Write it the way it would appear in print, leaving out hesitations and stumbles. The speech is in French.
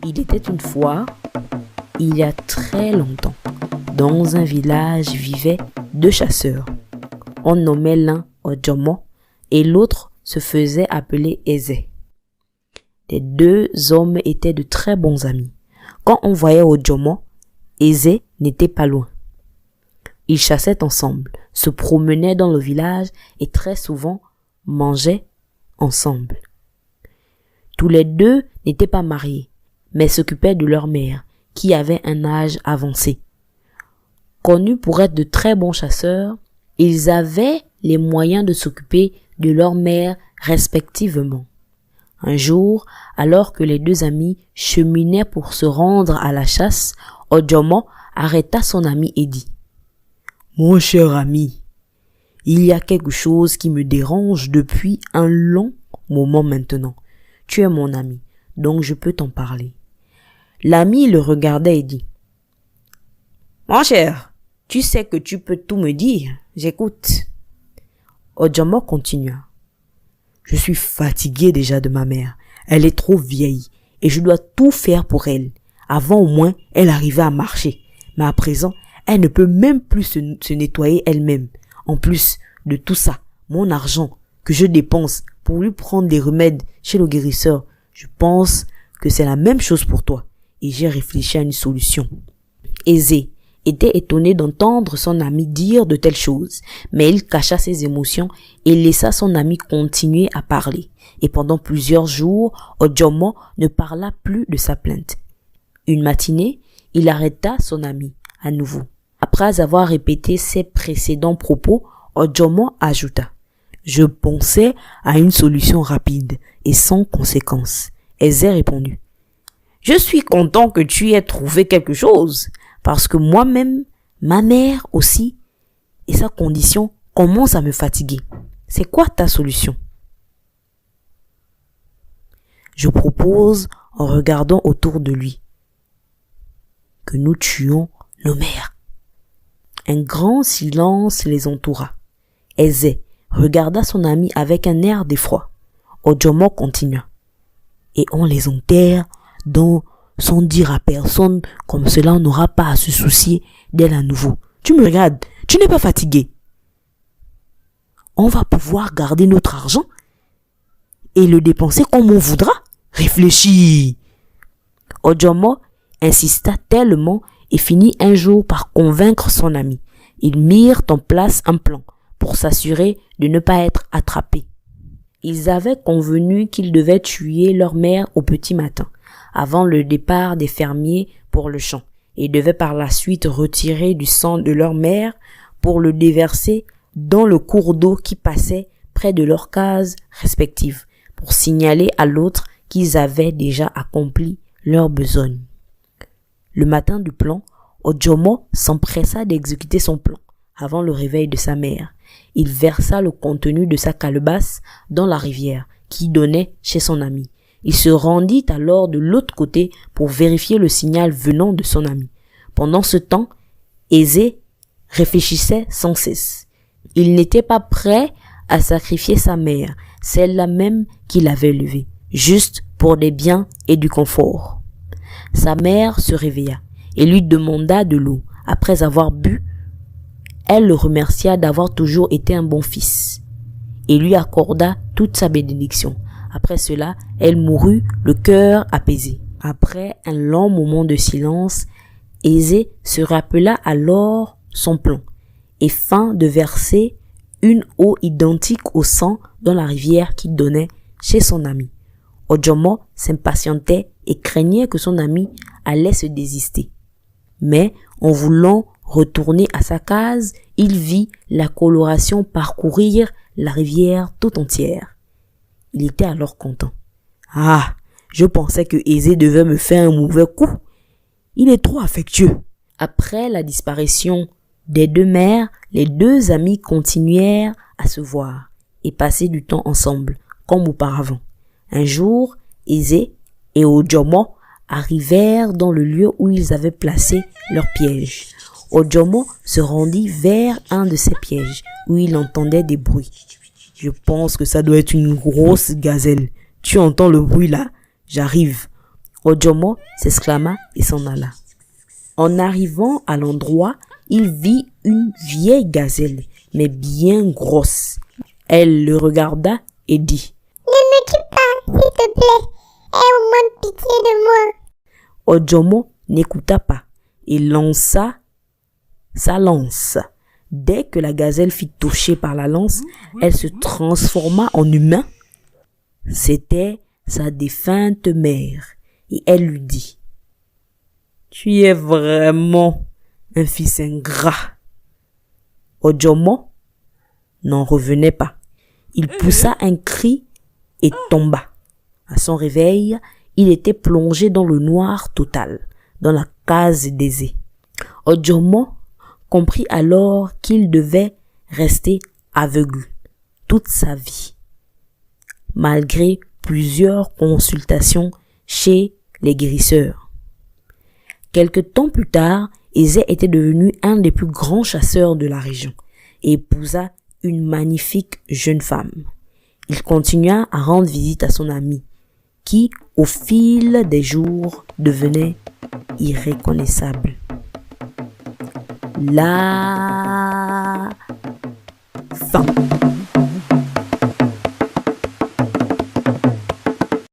Il était une fois, il y a très longtemps, dans un village vivaient deux chasseurs. On nommait l'un Ojomo et l'autre se faisait appeler Eze. Les deux hommes étaient de très bons amis. Quand on voyait Ojomo, Eze n'était pas loin. Ils chassaient ensemble, se promenaient dans le village et très souvent mangeaient ensemble. Tous les deux n'étaient pas mariés, mais s'occupaient de leur mère, qui avait un âge avancé. Connus pour être de très bons chasseurs, ils avaient les moyens de s'occuper de leur mère respectivement. Un jour, alors que les deux amis cheminaient pour se rendre à la chasse, Ojomo arrêta son ami et dit: « Mon cher ami, il y a quelque chose qui me dérange depuis un long moment maintenant. Tu es mon ami, donc je peux t'en parler. » L'ami le regardait et dit: « Mon cher, tu sais que tu peux tout me dire, j'écoute. » Ojomo continua: « Je suis fatigué déjà de ma mère, elle est trop vieille et je dois tout faire pour elle. Avant au moins, elle arrivait à marcher, mais à présent, elle ne peut même plus se nettoyer elle-même. En plus de tout ça, mon argent que je dépense pour lui prendre des remèdes chez le guérisseur, je pense que c'est la même chose pour toi. Et j'ai réfléchi à une solution. » Eze était étonné d'entendre son ami dire de telles choses, mais il cacha ses émotions et laissa son ami continuer à parler. Et pendant plusieurs jours, Ojomo ne parla plus de sa plainte. Une matinée, il arrêta son ami à nouveau. Après avoir répété ses précédents propos, Ojomo ajouta: « Je pensais à une solution rapide et sans conséquence. » Eze répondit: « Je suis content que tu aies trouvé quelque chose, parce que moi-même, ma mère aussi, et sa condition commence à me fatiguer. C'est quoi ta solution? » Je propose, en regardant autour de lui, que nous tuions nos mères. Un grand silence les entoura. Eze regarda son ami avec un air d'effroi. Ojomo continua: « Et on les enterre sans dire à personne, comme cela on n'aura pas à se soucier d'elle à nouveau. Tu me regardes, tu n'es pas fatigué. On va pouvoir garder notre argent et le dépenser comme on voudra. Réfléchis. » Ojomo insista tellement et finit un jour par convaincre son ami. Ils mirent en place un plan pour s'assurer de ne pas être attrapés. Ils avaient convenu qu'ils devaient tuer leur mère au petit matin, avant le départ des fermiers pour le champ, et devaient par la suite retirer du sang de leur mère pour le déverser dans le cours d'eau qui passait près de leurs cases respectives, pour signaler à l'autre qu'ils avaient déjà accompli leur besogne. Le matin du plan, Ojomo s'empressa d'exécuter son plan avant le réveil de sa mère. Il versa le contenu de sa calebasse dans la rivière qui donnait chez son ami. Il se rendit alors de l'autre côté pour vérifier le signal venant de son ami. Pendant ce temps, Eze réfléchissait sans cesse. Il n'était pas prêt à sacrifier sa mère, celle-là même qu'il avait élevée, juste pour des biens et du confort. Sa mère se réveilla et lui demanda de l'eau. Après avoir bu, elle le remercia d'avoir toujours été un bon fils et lui accorda toute sa bénédiction. Après cela, elle mourut le cœur apaisé. Après un long moment de silence, Eze se rappela alors son plan et fin de verser une eau identique au sang dans la rivière qui donnait chez son ami. Ojomo s'impatientait et craignait que son ami allait se désister. Mais en voulant retourner à sa case, il vit la coloration parcourir la rivière tout entière. Il était alors content. « Ah, je pensais que Eze devait me faire un mauvais coup. Il est trop affectueux. » Après la disparition des deux mères, les deux amis continuèrent à se voir et passer du temps ensemble, comme auparavant. Un jour, Eze et Ojomo arrivèrent dans le lieu où ils avaient placé leur piège. Ojomo se rendit vers un de ces pièges où il entendait des bruits. « Je pense que ça doit être une grosse gazelle. Tu entends le bruit là? J'arrive. » Ojomo s'exclama et s'en alla. En arrivant à l'endroit, il vit une vieille gazelle, mais bien grosse. Elle le regarda et dit: « Ne me tue pas, s'il te plaît. Aie au moins pitié de moi. » Ojomo n'écouta pas et lança sa lance. Dès que la gazelle fut touchée par la lance, elle se transforma en humain. C'était sa défunte mère et elle lui dit: « Tu es vraiment un fils ingrat. » Ojomo n'en revenait pas. Il poussa un cri et tomba. À son réveil, il était plongé dans le noir total, dans la case d'Ézé. Ojomo comprit alors qu'il devait rester aveugle toute sa vie, malgré plusieurs consultations chez les guérisseurs. Quelque temps plus tard, Ézé était devenu un des plus grands chasseurs de la région et épousa une magnifique jeune femme. Il continua à rendre visite à son ami, qui, au fil des jours, devenait irreconnaissable. La